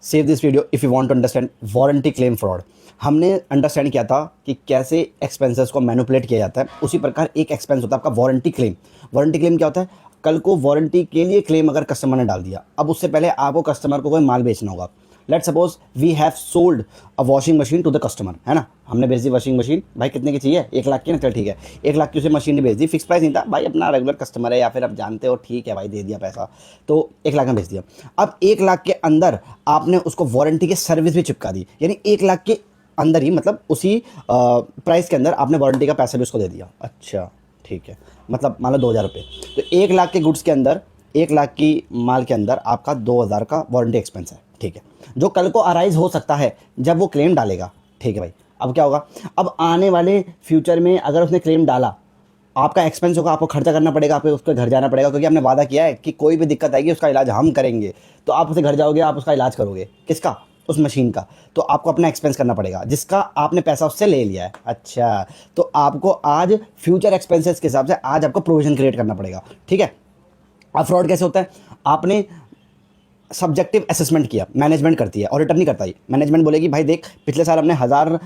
Save this video if you want to understand warranty claim fraud. हमने understand किया था कि कैसे एक्सपेंसेस को मैनिपुलेट किया जाता है। उसी प्रकार एक एक्सपेंस होता है आपका वारंटी क्लेम। वारंटी क्लेम क्या होता है? कल को वारंटी के लिए क्लेम अगर कस्टमर ने डाल दिया, अब उससे पहले आपको कस्टमर को कोई माल बेचना होगा। Let suppose we have sold a washing machine to the customer, है ना। हमने बेच दी वॉशिंग मशीन, भाई कितने की चाहिए? 1 लाख की ना, चल ठीक है, 1 लाख की उसे मशीन ने बेच दी। फिक्स प्राइस नहीं था भाई, अपना रेगुलर कस्टमर है या फिर आप जानते हो, ठीक है भाई, दे दिया पैसा, तो 1 लाख में बेच दिया। अब 1 लाख के अंदर आपने उसको वारंटी की सर्विस भी चिपका दी, यानी 1 लाख के अंदर ही, मतलब उसी प्राइस के अंदर आपने वारंटी का पैसा भी उसको दे दिया। अच्छा ठीक है, मतलब मान लो 2,000 रुपये, तो 1 लाख के गुड्स के अंदर, 1 लाख की माल के अंदर आपका 2,000 का वारंटी एक्सपेंस है, ठीक है, जो कल को अराइज हो सकता है जब वो क्लेम डालेगा। ठीक है भाई, अब क्या होगा? अब आने वाले फ्यूचर में अगर उसने क्लेम डाला, आपका एक्सपेंस होगा, आपको खर्चा करना पड़ेगा, आपको उसके घर जाना पड़ेगा, क्योंकि आपने वादा किया है कि कोई भी दिक्कत आएगी उसका इलाज हम करेंगे। तो आप उसे घर जाओगे, आप उसका इलाज करोगे, किसका? उस मशीन का। तो आपको अपना एक्सपेंस करना पड़ेगा, जिसका आपने पैसा उससे ले लिया है। अच्छा, तो आपको आज फ्यूचर एक्सपेंसेस के हिसाब से आज आपको प्रोविजन क्रिएट करना पड़ेगा, ठीक है। अब फ्रॉड कैसे होता है? आपने सब्जेक्टिव असेसमेंट किया, मैनेजमेंट करती है, ऑडिटर नहीं करता ही। मैनेजमेंट बोलेगी भाई देख, पिछले साल हमने 1,000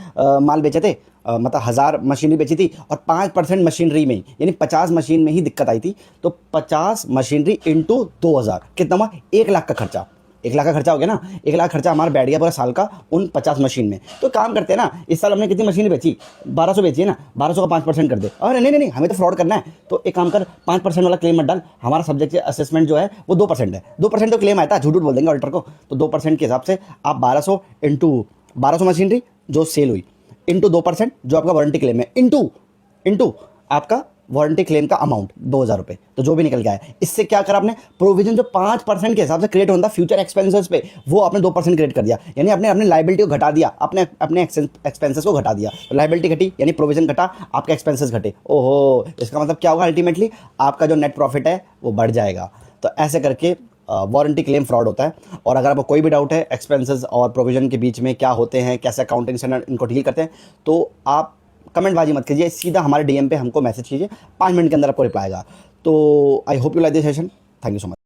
माल बेचे थे, मतलब 1,000 मशीनरी बेची थी, और 5% मशीनरी में ही, यानी 50 मशीन में ही दिक्कत आई थी, तो 50 मशीनरी इंटू 2,000 कितना हुआ? 1 लाख का खर्चा। 1 लाख का खर्चा हो गया ना, 1 लाख खर्चा हमारा बैठ गया पूरा साल का उन 50 मशीन में। तो काम करते हैं ना, इस साल हमने कितनी मशीन बेची? 1,200 बेची है ना, 1,200 का 5% कर दे। अरे नहीं नहीं नहीं, हमें तो फ्रॉड करना है, तो एक काम कर, 5% वाला क्लेम मत डाल, हमारा सब्जेक्ट असेसमेंट जो है वो 2% है। 2% तो क्लेम आया था, झूठ बोल देंगे ऑडिटर को, तो 2% के हिसाब से आप 1,200 इंटू 1,200 मशीनरी जो सेल हुई, इंटू 2% जो आपका वारंटी क्लेम है, इंटू आपका वारंटी क्लेम का अमाउंट 2,000 रुपये, तो जो भी निकल के आया। इससे क्या करा आपने? प्रोविजन जो 5% के हिसाब से क्रिएट होता फ्यूचर एक्सपेंसेस पे, वो आपने 2% क्रिएट कर दिया, यानी आपने अपने लाइबिलिटी को घटा दिया, अपने एक्सपेंसेस को घटा दिया। लाइबिलिटी घटी यानी प्रोविजन घटा, आपके एक्सपेंसेस घटे। ओहो, इसका मतलब क्या होगा? अल्टीमेटली आपका जो नेट प्रॉफिट है वो बढ़ जाएगा। तो ऐसे करके वारंटी क्लेम फ्रॉड होता है। और अगर आपको कोई भी डाउट है एक्सपेंसेस और प्रोविजन के बीच में क्या होते हैं, कैसे अकाउंटिंग स्टैंडर्ड इनको डील करते हैं, तो आप कमेंटबाजी मत कीजिए, सीधा हमारे डीएम पे हमको मैसेज कीजिए, 5 मिनट के अंदर आपको रिप्लाई आएगा। तो I hope you like this session. Thank you so much.